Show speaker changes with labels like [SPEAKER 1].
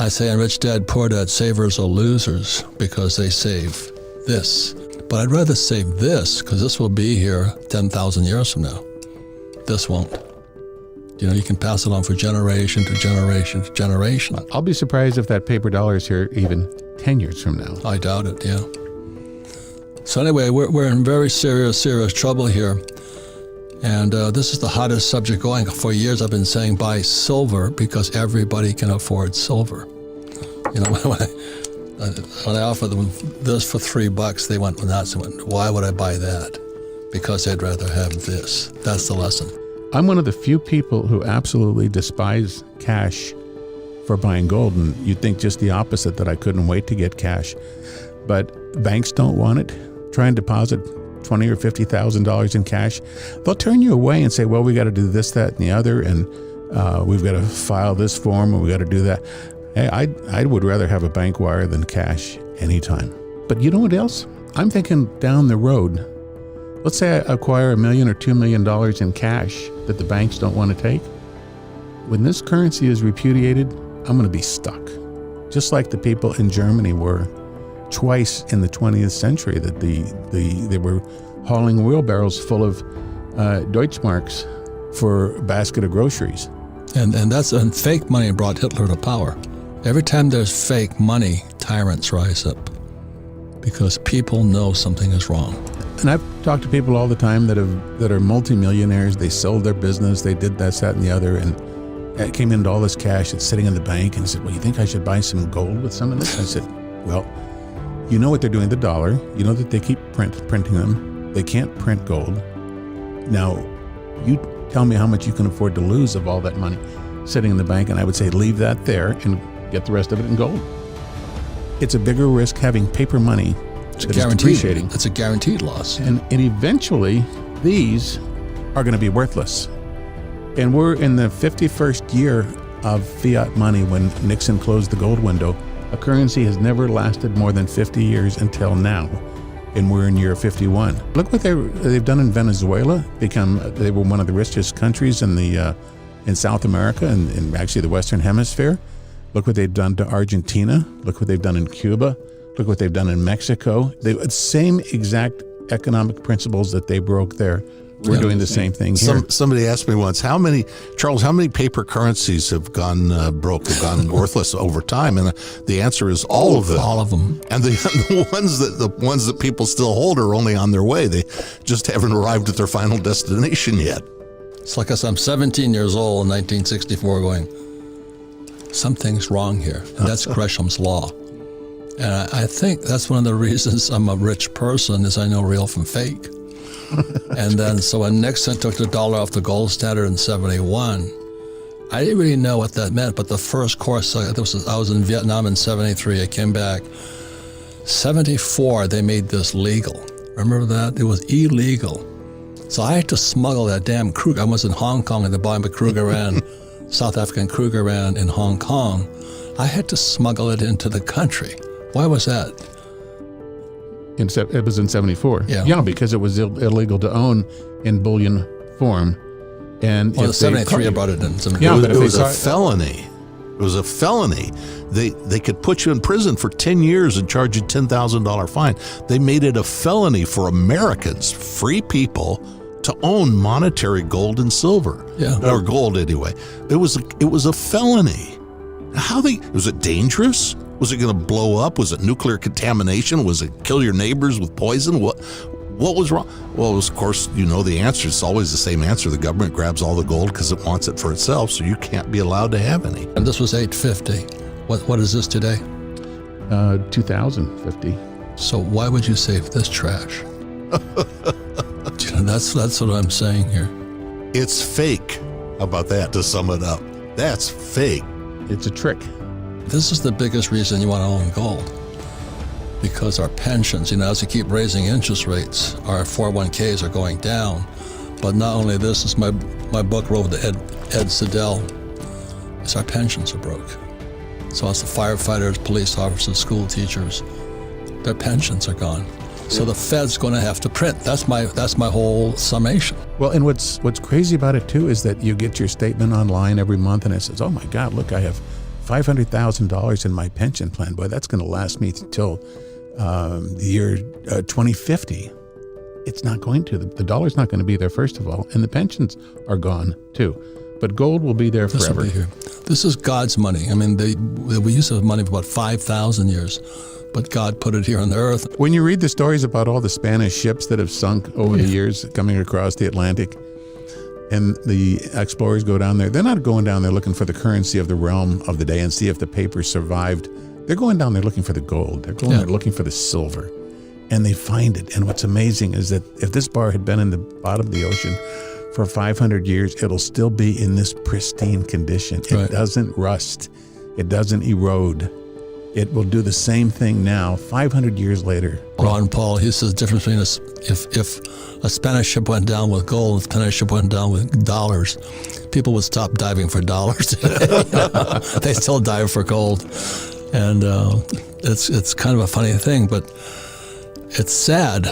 [SPEAKER 1] I say in Rich Dad, Poor Dad, savers are losers because they save this. But I'd rather save this because this will be here 10,000 years from now. This won't. You can pass it on for generation to generation to generation.
[SPEAKER 2] I'll be surprised if that paper dollar is here even 10 years from now.
[SPEAKER 1] I doubt it, yeah. So anyway, we're in very serious trouble here. And this is the hottest subject going. For years I've been saying buy silver because everybody can afford silver. When I offered them this for $3, they went nuts and went, why would I buy that? Because they'd rather have this. That's the lesson.
[SPEAKER 2] I'm one of the few people who absolutely despise cash for buying gold, and you'd think just the opposite, that I couldn't wait to get cash. But banks don't want it. Try and deposit $20,000 or $50,000 in cash. They'll turn you away and say, well, we got to do this, that, and the other, and we've got to file this form, and we got to do that. Hey, I would rather have a bank wire than cash anytime. But you know what else? I'm thinking down the road. Let's say I acquire $1 million or $2 million in cash that the banks don't want to take. When this currency is repudiated, I'm going to be stuck. Just like the people in Germany were twice in the 20th century, that they were hauling wheelbarrows full of Deutschmarks for a basket of groceries.
[SPEAKER 1] And fake money brought Hitler to power. Every time there's fake money, tyrants rise up because people know something is wrong.
[SPEAKER 2] And I've talked to people all the time that are multimillionaires. They sold their business, they did this, that, and the other, and it came into all this cash that's sitting in the bank, and said, well, you think I should buy some gold with some of this? I said, well, you know what they're doing, the dollar. You know that they keep printing them. They can't print gold. Now, you tell me how much you can afford to lose of all that money sitting in the bank, and I would say leave that there and get the rest of it in gold. It's a bigger risk having paper money.
[SPEAKER 1] It's guaranteed. It's a guaranteed loss.
[SPEAKER 2] And eventually, these are going to be worthless. And we're in the 51st year of fiat money when Nixon closed the gold window. A currency has never lasted more than 50 years until now. And we're in year 51. Look what they've done in Venezuela. They were one of the richest countries in South America and actually the Western Hemisphere. Look what they've done to Argentina. Look what they've done in Cuba. Look what they've done in Mexico. The same exact economic principles that they broke there. We're doing the same thing here.
[SPEAKER 3] Somebody asked me once, how many paper currencies have gone broke, have gone worthless over time? And the answer is all of them.
[SPEAKER 1] All of them.
[SPEAKER 3] And the ones that people still hold are only on their way. They just haven't arrived at their final destination yet.
[SPEAKER 1] It's like I'm 17 years old in 1964 going, something's wrong here. And that's Gresham's law. And I think that's one of the reasons I'm a rich person is I know real from fake. And then so when Nixon took the dollar off the gold standard in 71, I didn't really know what that meant, but the first course, I was in Vietnam in 73, I came back. 74, they made this legal. Remember that? It was illegal. So I had to smuggle that damn Kruger. I was in Hong Kong at the bottom of Krugerrand, South African Krugerrand in Hong Kong. I had to smuggle it into the country. Why was that?
[SPEAKER 2] It was in 74.
[SPEAKER 1] Yeah,
[SPEAKER 2] because it was illegal to own in bullion form. And
[SPEAKER 1] well, 73 I brought it in.
[SPEAKER 3] It was a felony. It was a felony. They could put you in prison for 10 years and charge you $10,000 fine. They made it a felony for Americans, free people, to own monetary gold and silver. Or gold anyway. It was a felony. Was it dangerous? Was it going to blow up? Was it nuclear contamination? Was it kill your neighbors with poison? What was wrong? Well, of course, you know the answer. It's always the same answer. The government grabs all the gold because it wants it for itself, so you can't be allowed to have any.
[SPEAKER 1] And this was $850. What is this today?
[SPEAKER 2] $2,050.
[SPEAKER 1] So why would you save this trash? That's what I'm saying here.
[SPEAKER 3] It's fake. How about that, to sum it up? That's fake.
[SPEAKER 2] It's a trick.
[SPEAKER 1] This is the biggest reason you want to own gold. Because our pensions, as we keep raising interest rates, our 401ks are going down. But not only this, is my book wrote with Ed Siddell, is our pensions are broke. So it's the firefighters, police officers, school teachers, their pensions are gone. So the Fed's going to have to print. That's my whole summation.
[SPEAKER 2] Well, and what's crazy about it too is that you get your statement online every month and it says, oh my God, look, I have $500,000 in my pension plan. Boy, that's going to last me till the year 2050. It's not going to. The dollar's not going to be there, first of all, and the pensions are gone too. But gold will be there forever.
[SPEAKER 1] This is God's money. I mean, we used to have money for about 5,000 years, but God put it here on the earth.
[SPEAKER 2] When you read the stories about all the Spanish ships that have sunk over the years coming across the Atlantic, and the explorers go down there, they're not going down there looking for the currency of the realm of the day and see if the paper survived. They're going down there looking for the gold. They're going there looking for the silver. And they find it. And what's amazing is that if this bar had been in the bottom of the ocean for 500 years, it'll still be in this pristine condition. It doesn't rust. It doesn't erode. It will do the same thing now, 500 years later.
[SPEAKER 1] Ron Paul, he says the difference between if a Spanish ship went down with gold and a Spanish ship went down with dollars, people would stop diving for dollars. They still dive for gold. And it's kind of a funny thing, but it's sad